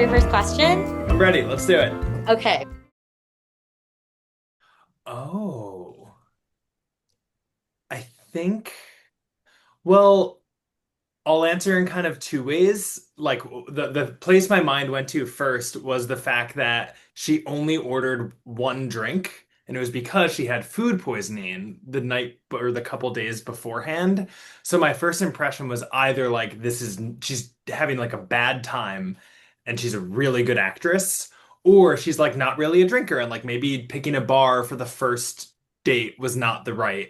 your first question? I'm ready. Let's do it. Okay. Oh, I think, well, I'll answer in kind of two ways. Like the place my mind went to first was the fact that she only ordered one drink, and it was because she had food poisoning the night or the couple days beforehand. So my first impression was either like she's having like a bad time and she's a really good actress, or she's like not really a drinker and like maybe picking a bar for the first date was not the right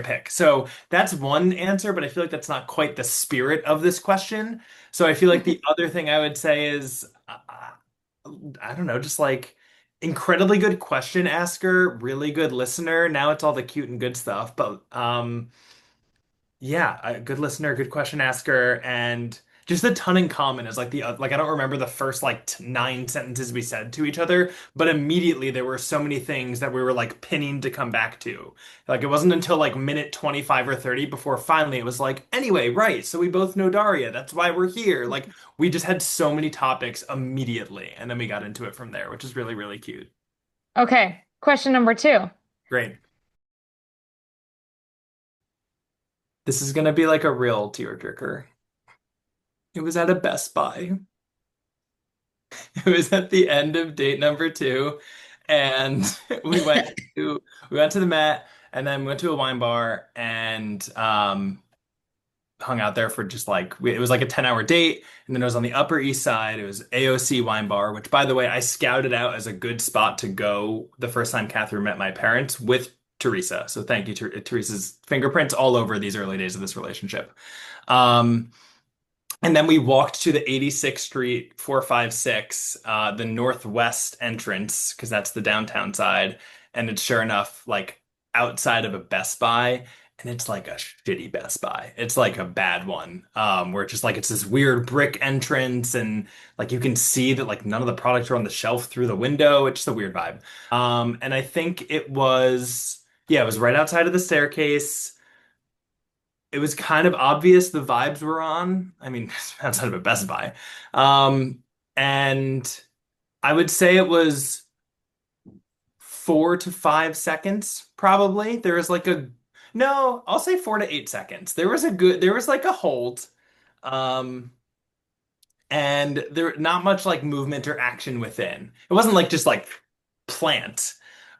pick. So that's one answer, but I feel like that's not quite the spirit of this question. So I feel like the other thing I would say is, I don't know, just like incredibly good question asker, really good listener. Now it's all the cute and good stuff, but yeah, a good listener, good question asker, and just a ton in common is like like I don't remember the first like nine sentences we said to each other, but immediately there were so many things that we were like pinning to come back to. Like it wasn't until like minute 25 or 30 before finally it was like, anyway, right, so we both know Daria. That's why we're here. Like we just had so many topics immediately, and then we got into it from there, which is really, really cute. Okay. Question number two. Great. This is gonna be like a real tearjerker. It was at a Best Buy. It was at the end of date number two, and we went we went to the Met, and then we went to a wine bar and hung out there for just like it was like a 10-hour date, and then it was on the Upper East Side. It was AOC Wine Bar, which by the way I scouted out as a good spot to go the first time Catherine met my parents with Teresa. So thank you, Teresa's fingerprints all over these early days of this relationship. Um, and then we walked to the 86th Street 456, the northwest entrance, because that's the downtown side. And it's sure enough, like outside of a Best Buy. And it's like a shitty Best Buy. It's like a bad one, where it's just like it's this weird brick entrance, and like you can see that like none of the products are on the shelf through the window. It's just a weird vibe. And I think yeah, it was right outside of the staircase. It was kind of obvious the vibes were on. I mean, outside of a Best Buy. And I would say it was 4 to 5 seconds, probably. There was like no, I'll say 4 to 8 seconds. There was like a hold. Um, and there not much like movement or action within. It wasn't like just like plant,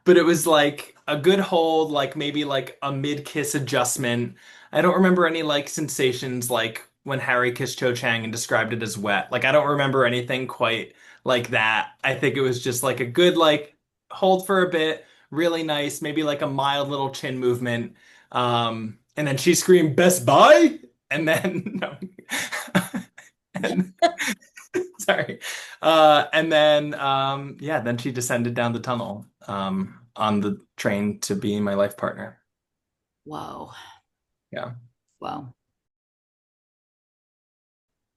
but it was like a good hold, like maybe like a mid-kiss adjustment. I don't remember any like sensations like when Harry kissed Cho Chang and described it as wet. Like I don't remember anything quite like that. I think it was just like a good like hold for a bit, really nice, maybe like a mild little chin movement. And then she screamed Best Buy, and then no. And sorry. And then yeah, then she descended down the tunnel on the train to be my life partner. Whoa. Yeah. Whoa.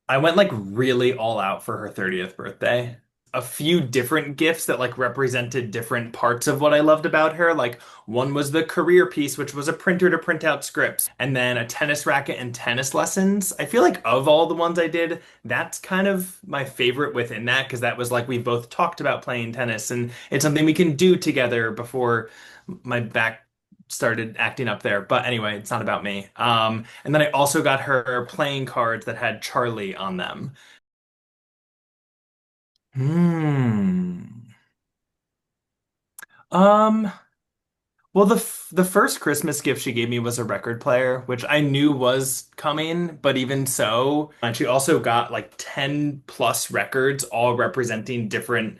I went like really all out for her 30th birthday. A few different gifts that like represented different parts of what I loved about her. Like one was the career piece, which was a printer to print out scripts, and then a tennis racket and tennis lessons. I feel like of all the ones I did, that's kind of my favorite within that because that was like we both talked about playing tennis and it's something we can do together before my back started acting up there. But anyway, it's not about me. And then I also got her playing cards that had Charlie on them. Hmm. Um, well, the first Christmas gift she gave me was a record player, which I knew was coming, but even so, and she also got like 10 plus records, all representing different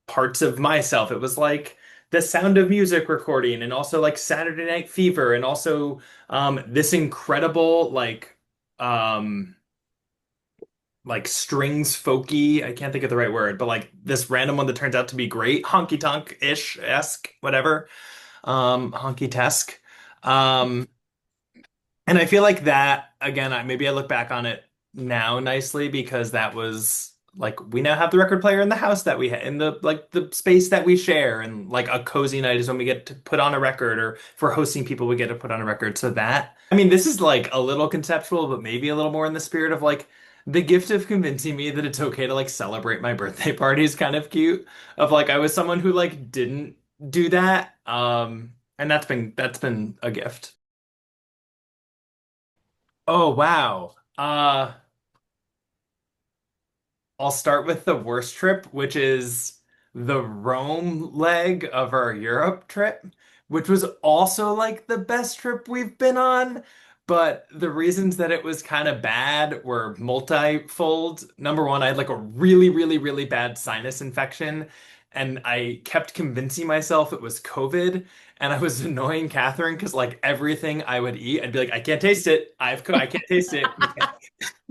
parts of myself. It was like the Sound of Music recording, and also like Saturday Night Fever, and also this incredible um like strings folky. I can't think of the right word, but like this random one that turns out to be great, honky tonk ish esque, whatever, honky tesk. Um, and I feel like that again. Maybe I look back on it now nicely because that was like we now have the record player in the house that we in the like the space that we share, and like a cozy night is when we get to put on a record, or for hosting people we get to put on a record. So that I mean, this is like a little conceptual, but maybe a little more in the spirit of like the gift of convincing me that it's okay to like celebrate my birthday party is kind of cute. Of like I was someone who like didn't do that. And that's been a gift. Oh wow. I'll start with the worst trip, which is the Rome leg of our Europe trip, which was also like the best trip we've been on. But the reasons that it was kind of bad were multifold. Number one, I had like a really, really, really bad sinus infection, and I kept convincing myself it was COVID. And I was annoying Catherine because like everything I would eat, I'd be like, I can't taste it. I can't taste it.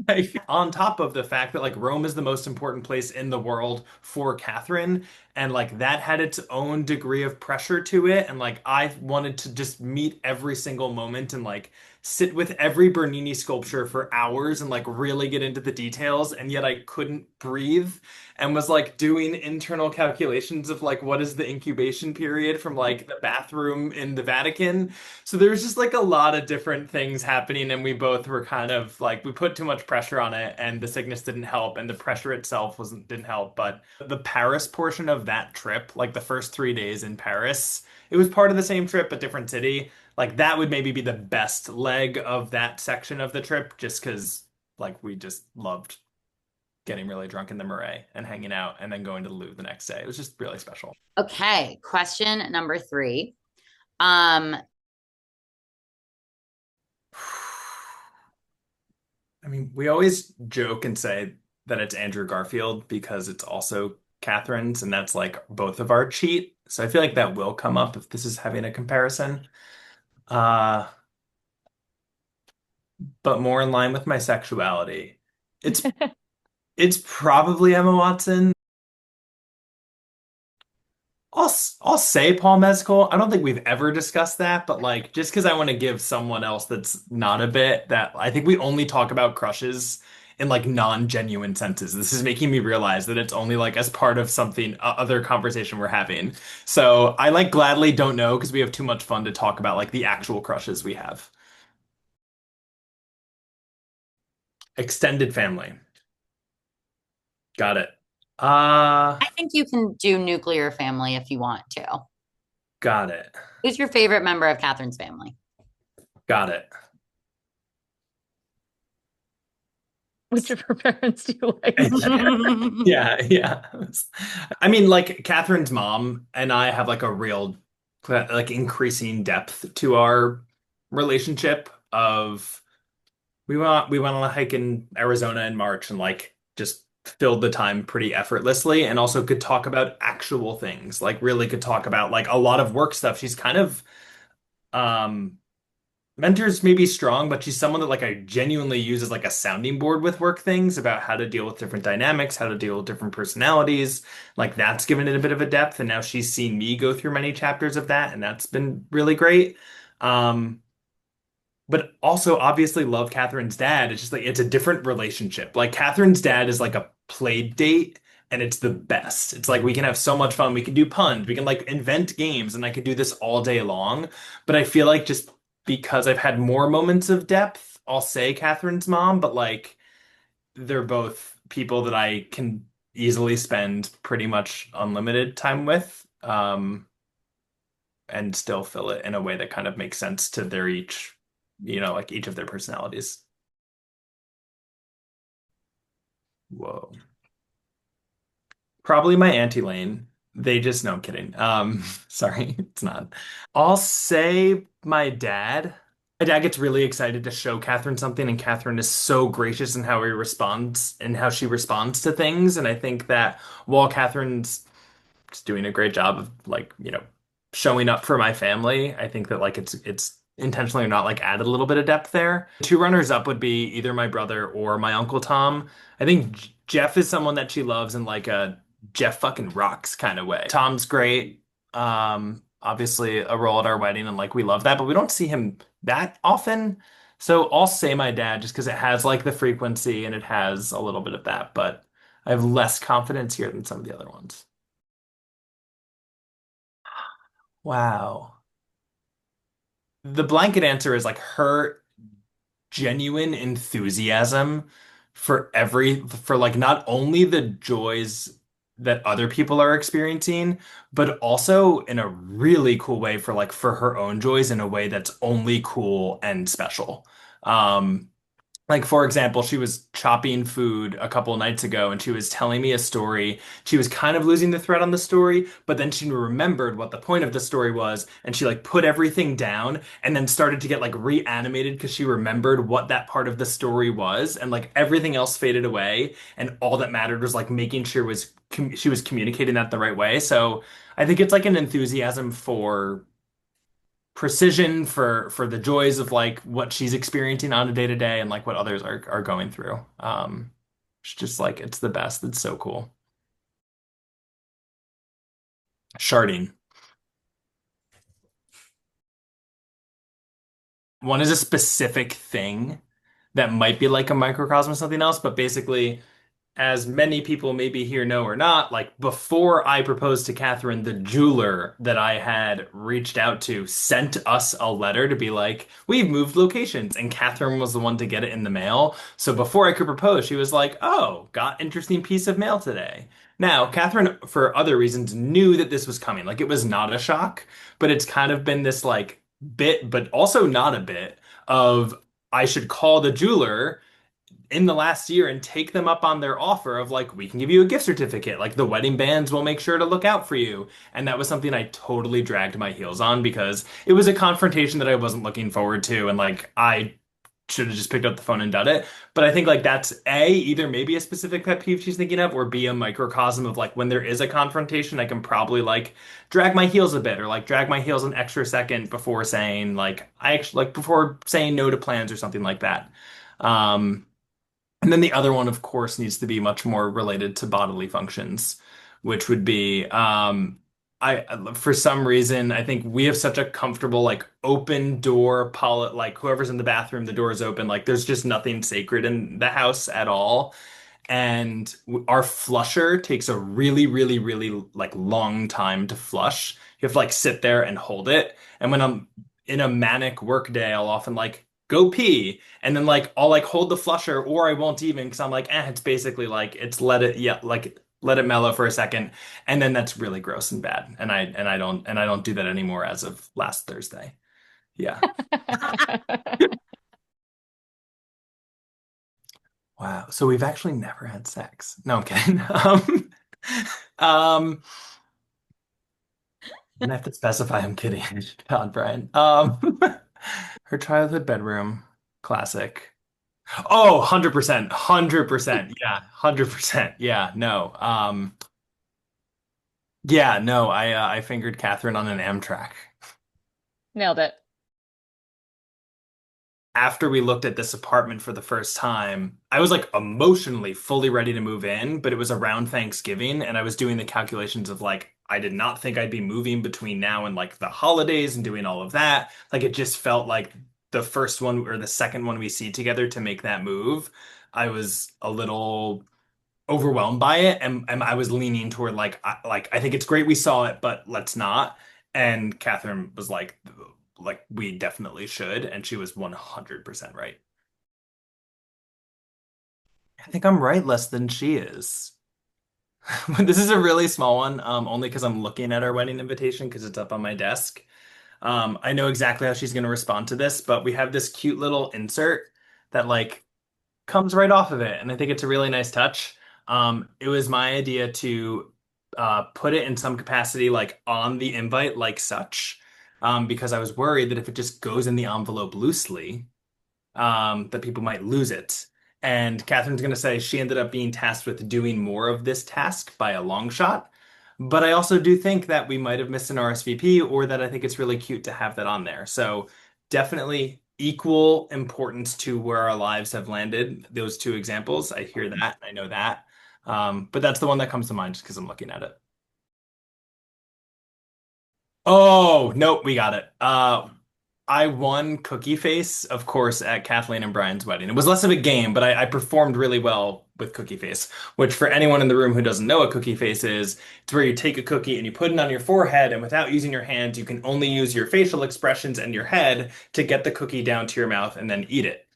Like, on top of the fact that like Rome is the most important place in the world for Catherine, and like that had its own degree of pressure to it, and like I wanted to just meet every single moment and like sit with every Bernini sculpture for hours and like really get into the details, and yet I couldn't breathe and was like doing internal calculations of like what is the incubation period from like the bathroom in the Vatican. So there was just like a lot of different things happening, and we both were kind of like we put too much pressure on it, and the sickness didn't help, and the pressure itself wasn't didn't help. But the Paris portion of that trip, like the first 3 days in Paris, it was part of the same trip but different city. Like that would maybe be the best leg of that section of the trip, just because like we just loved getting really drunk in the Marais and hanging out, and then going to the Louvre the next day. It was just really special. Okay, question number three. Um, I mean, we always joke and say that it's Andrew Garfield because it's also Catherine's, and that's like both of our cheat. So I feel like that will come up if this is having a comparison. Uh, but more in line with my sexuality. It's it's probably Emma Watson. I'll say Paul Mescal. I don't think we've ever discussed that, but like just because I want to give someone else that's not a bit that I think we only talk about crushes in like non-genuine senses. This is making me realize that it's only like as part of something other conversation we're having. So I like gladly don't know because we have too much fun to talk about like the actual crushes we have. Extended family. Got it. Uh, I think you can do nuclear family if you want to. got it. Who's your favorite member of Catherine's family? Got it. Which of her parents do you like Yeah, yeah. I mean, like Catherine's mom and I have like a real like increasing depth to our relationship of we went on a hike in Arizona in March and like just filled the time pretty effortlessly, and also could talk about actual things. Like really could talk about like a lot of work stuff. She's kind of um Mentor's maybe strong, but she's someone that like I genuinely use as like a sounding board with work things about how to deal with different dynamics, how to deal with different personalities. Like that's given it a bit of a depth, and now she's seen me go through many chapters of that, and that's been really great. Um, but also obviously love Catherine's dad. It's just like it's a different relationship. Like Catherine's dad is like a play date, and it's the best. It's like we can have so much fun. We can do puns. We can like invent games, and I could do this all day long. But I feel like just because I've had more moments of depth, I'll say Catherine's mom, but like they're both people that I can easily spend pretty much unlimited time with. And still fill it in a way that kind of makes sense to their each, like each of their personalities. Whoa. Probably my Auntie Lane. They just, no, I'm kidding. Sorry, it's not. I'll say my dad. My dad gets really excited to show Catherine something, and Catherine is so gracious in how he responds and how she responds to things. And I think that while Catherine's just doing a great job of like, showing up for my family. I think that like it's intentionally not like added a little bit of depth there. Two runners up would be either my brother or my Uncle Tom. I think Jeff is someone that she loves in like a Jeff fucking rocks kind of way. Tom's great. Obviously a role at our wedding, and like we love that, but we don't see him that often. So I'll say my dad just because it has like the frequency and it has a little bit of that, but I have less confidence here than some of the other ones. Wow. The blanket answer is like her genuine enthusiasm for like not only the joys that other people are experiencing, but also in a really cool way for her own joys in a way that's only cool and special. Um, like, for example, she was chopping food a couple nights ago and she was telling me a story. She was kind of losing the thread on the story, but then she remembered what the point of the story was and she like put everything down and then started to get like reanimated because she remembered what that part of the story was and like everything else faded away and all that mattered was like making sure she was communicating that the right way. So I think it's like an enthusiasm for precision for the joys of like what she's experiencing on a day to day and like what others are going through. It's just like it's the best. It's so cool. Sharding. One is a specific thing that might be like a microcosm of something else, but basically as many people maybe here know or not, like before I proposed to Catherine, the jeweler that I had reached out to sent us a letter to be like, we've moved locations. And Catherine was the one to get it in the mail. So before I could propose, she was like, oh, got interesting piece of mail today. Now, Catherine, for other reasons, knew that this was coming. Like it was not a shock, but it's kind of been this like bit, but also not a bit of I should call the jeweler in the last year and take them up on their offer of like we can give you a gift certificate like the wedding bands will make sure to look out for you, and that was something I totally dragged my heels on because it was a confrontation that I wasn't looking forward to, and like I should have just picked up the phone and done it. But I think like that's either maybe a specific pet peeve she's thinking of or B, a microcosm of like when there is a confrontation I can probably like drag my heels a bit or like drag my heels an extra second before saying like I actually like before saying no to plans or something like that. um and then the other one, of course, needs to be much more related to bodily functions, which would be I for some reason I think we have such a comfortable like open door poli like whoever's in the bathroom, the door is open. Like there's just nothing sacred in the house at all. And our flusher takes a really, really, really like long time to flush. You have to like sit there and hold it. And when I'm in a manic work day, I'll often like go pee and then like I'll like hold the flusher or I won't even because I'm like, it's basically like it's let it yeah, like let it mellow for a second. And then that's really gross and bad. And I don't do that anymore as of last Thursday. Yeah. Wow. So we've actually never had sex. No, I'm kidding. Um, I'm gonna have to specify I'm kidding. God, Brian. Her childhood bedroom, classic. Oh, 100%, 100%. Yeah, 100%. Yeah, no. Yeah, no, I fingered Catherine on an Amtrak. Nailed it. After we looked at this apartment for the first time, I was like emotionally fully ready to move in, but it was around Thanksgiving and I was doing the calculations of like, I did not think I'd be moving between now and like the holidays and doing all of that. Like it just felt like the first one or the second one we see together to make that move. I was a little overwhelmed by it and I was leaning toward like I think it's great we saw it, but let's not. And Catherine was like we definitely should, and she was 100% right. I think I'm right less than she is. This is a really small one, only because I'm looking at our wedding invitation because it's up on my desk. I know exactly how she's going to respond to this, but we have this cute little insert that like comes right off of it, and I think it's a really nice touch. It was my idea to put it in some capacity, like on the invite, like such, because I was worried that if it just goes in the envelope loosely, that people might lose it. And Catherine's going to say she ended up being tasked with doing more of this task by a long shot. But I also do think that we might have missed an RSVP or that I think it's really cute to have that on there. So definitely equal importance to where our lives have landed. Those two examples, I hear that, I know that. But that's the one that comes to mind just because I'm looking at it. Oh, nope, we got it. I won Cookie Face, of course, at Kathleen and Brian's wedding. It was less of a game, but I performed really well with Cookie Face, which for anyone in the room who doesn't know what Cookie Face is, it's where you take a cookie and you put it on your forehead, and without using your hands, you can only use your facial expressions and your head to get the cookie down to your mouth and then eat it.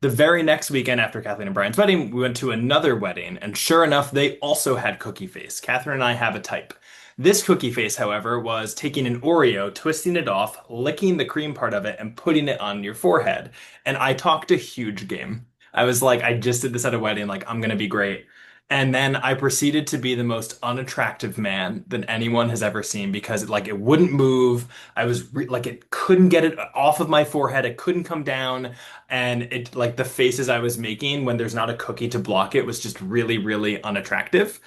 The very next weekend after Kathleen and Brian's wedding, we went to another wedding, and sure enough, they also had cookie face. Catherine and I have a type. This cookie face, however, was taking an Oreo, twisting it off, licking the cream part of it, and putting it on your forehead. And I talked a huge game. I was like, I just did this at a wedding, like, I'm gonna be great. And then I proceeded to be the most unattractive man that anyone has ever seen because like it wouldn't move. Like it couldn't get it off of my forehead. It couldn't come down. And it like the faces I was making when there's not a cookie to block it was just really, really unattractive.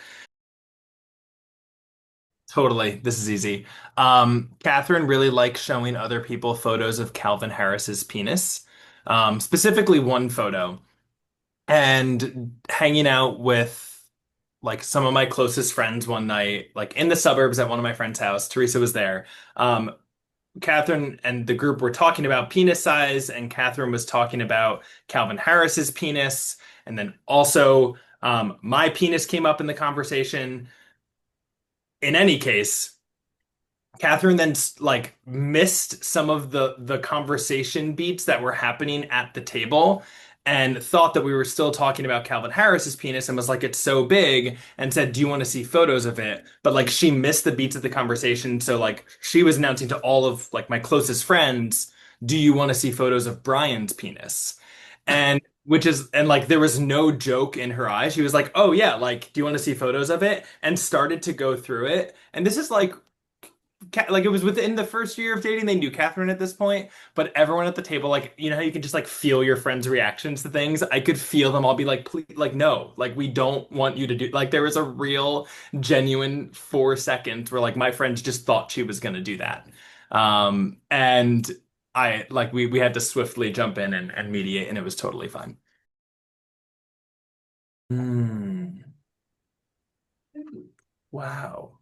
Totally. This is easy. Catherine really likes showing other people photos of Calvin Harris's penis, specifically one photo, and hanging out with like some of my closest friends one night, like in the suburbs at one of my friends' house. Teresa was there. Um, Catherine and the group were talking about penis size, and Catherine was talking about Calvin Harris's penis. And then also, my penis came up in the conversation. In any case, Catherine then like missed some of the conversation beats that were happening at the table and thought that we were still talking about Calvin Harris's penis and was like, it's so big, and said, do you want to see photos of it? But like she missed the beats of the conversation. So like she was announcing to all of like my closest friends, do you want to see photos of Brian's penis? And which is and like there was no joke in her eyes. She was like, "Oh yeah, like do you want to see photos of it?" and started to go through it. And this is like it was within the first year of dating. They knew Catherine at this point, but everyone at the table, like you know how you can just like feel your friends' reactions to things. I could feel them all be like, please, like no, like we don't want you to do. Like there was a real, genuine 4 seconds where like my friends just thought she was gonna do that, and I like we had to swiftly jump in and mediate, and it was totally fine. Hmm. Wow.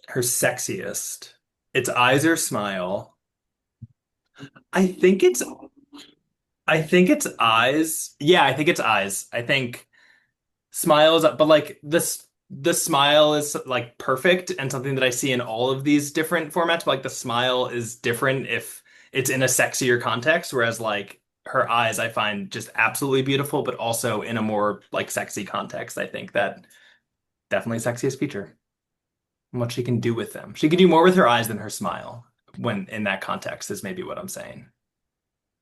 Her sexiest. It's eyes or smile. I think it's I think it's eyes. Yeah, I think it's eyes. I think smile is but like this the smile is like perfect and something that I see in all of these different formats, but like the smile is different if it's in a sexier context, whereas like her eyes I find just absolutely beautiful, but also in a more like sexy context. I think that definitely sexiest feature. And what she can do with them. She can do more with her eyes than her smile when in that context is maybe what I'm saying.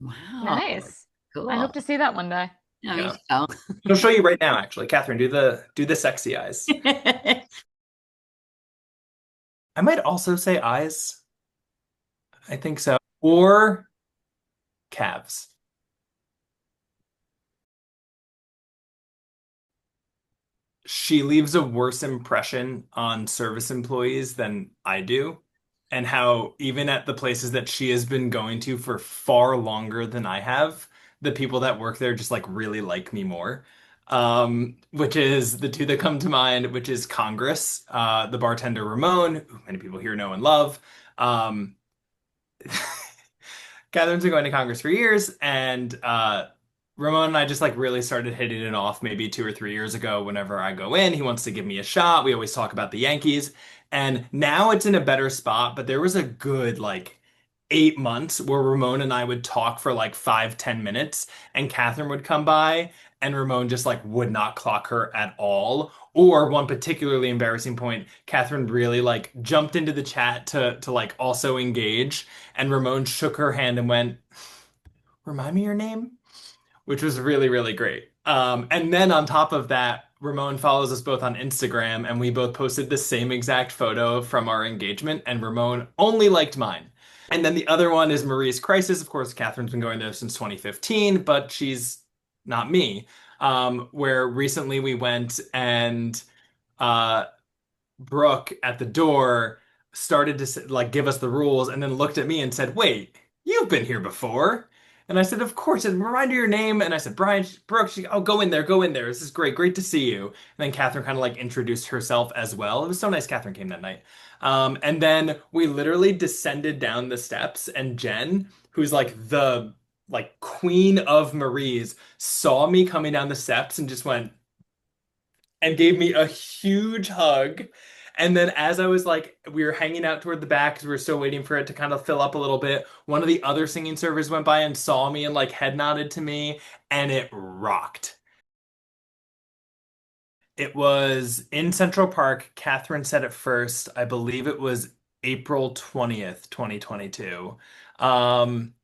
Wow. Nice. I Cool. hope to see that one day. I mean, Yeah. She'll show you right now, actually. Catherine, do the sexy eyes. I might also say eyes. I think so. Or calves. She leaves a worse impression on service employees than I do. And how even at the places that she has been going to for far longer than I have, the people that work there just like really like me more. Which is the two that come to mind, which is Congress, the bartender Ramon, who many people here know and love. Um, Catherine's been going to Congress for years, and Ramon and I just like really started hitting it off maybe 2 or 3 years ago. Whenever I go in, he wants to give me a shot. We always talk about the Yankees, and now it's in a better spot. But there was a good like 8 months where Ramon and I would talk for like 5, 10 minutes, and Catherine would come by, and Ramon just like would not clock her at all. Or one particularly embarrassing point, Catherine really like jumped into the chat to like also engage. And Ramon shook her hand and went, remind me your name, which was really, really great. And then on top of that, Ramon follows us both on Instagram, and we both posted the same exact photo from our engagement, and Ramon only liked mine. And then the other one is Marie's Crisis. Of course, Catherine's been going there since 2015, but she's not me. Where recently we went and uh, Brooke at the door started to like give us the rules and then looked at me and said, "Wait, you've been here before." And I said, "Of course." And remind her your name. And I said, "Brian, Brooke." Oh, go in there, go in there. This is great, great to see you. And then Catherine kind of like introduced herself as well. It was so nice. Catherine came that night. And then we literally descended down the steps, and Jen, who's like the like queen of Marie's, saw me coming down the steps and just went and gave me a huge hug And then as I was like, we were hanging out toward the back because we were still waiting for it to kind of fill up a little bit. One of the other singing servers went by and saw me and like head nodded to me, and it rocked. It was in Central Park. Catherine said it first. I believe it was April 20th, 2022. Um,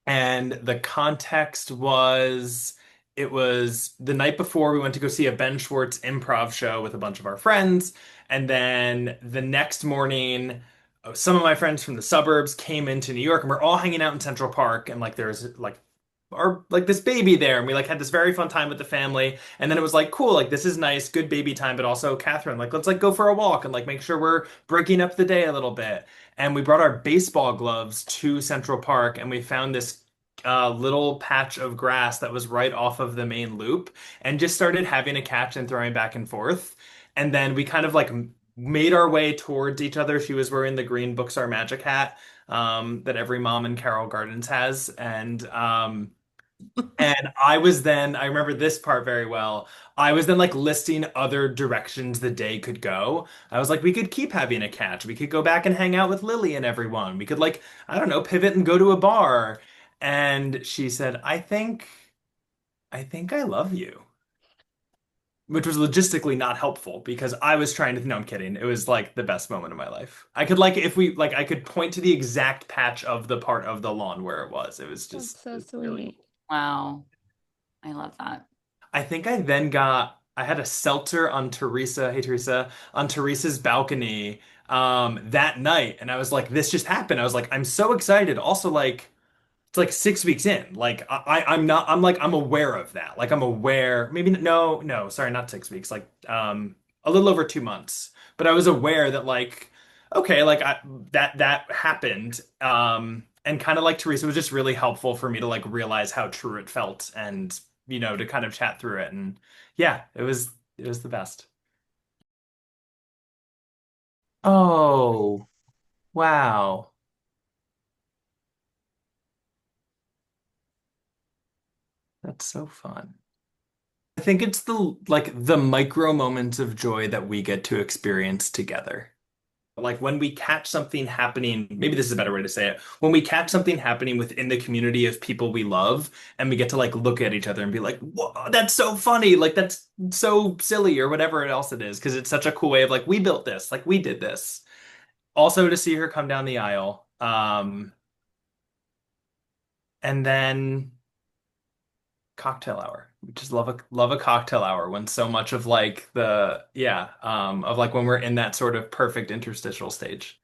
And the context was it was the night before we went to go see a Ben Schwartz improv show with a bunch of our friends. And then the next morning, some of my friends from the suburbs came into New York and we're all hanging out in Central Park. And like there's like our like this baby there. And we like had this very fun time with the family. And then it was like, cool, like this is nice, good baby time, but also Catherine, like let's like go for a walk and like make sure we're breaking up the day a little bit. And we brought our baseball gloves to Central Park and we found this little patch of grass that was right off of the main loop and just started having a catch and throwing back and forth. And then we kind of like made our way towards each other. She was wearing the green Books Are Magic hat that every mom in Carroll Gardens has. And I was then, I remember this part very well. I was then like listing other directions the day could go. I was like, we could keep having a catch. We could go back and hang out with Lily and everyone. We could like, I don't know, pivot and go to a bar. And she said, I think I love you. Which was logistically not helpful because I was trying to, no, I'm kidding. It was like the best moment of my life. I could like, if we, like, I could point to the exact patch of the part of the lawn where it was. It was That's just so it was really sweet. cool. Wow. I love that. I think I then I had a seltzer on Teresa, hey Teresa, on Teresa's balcony that night. And I was like, this just happened. I was like, I'm so excited. Also, like, it's like 6 weeks in. Like I'm not, I'm like, I'm aware of that. Like I'm aware, maybe no, sorry, not 6 weeks, like a little over 2 months. But I was aware that like, okay, like that happened. And kind of like Teresa was just really helpful for me to like realize how true it felt and to kind of chat through it. And yeah, it was the best. Oh, wow. That's so fun. I think it's the micro moments of joy that we get to experience together. Like when we catch something happening, maybe this is a better way to say it. When we catch something happening within the community of people we love, and we get to like look at each other and be like, "Whoa, that's so funny! Like that's so silly," or whatever else it is, because it's such a cool way of like we built this, like we did this. Also to see her come down the aisle, and then cocktail hour. We just love a cocktail hour when so much of like the yeah of like when we're in that sort of perfect interstitial stage.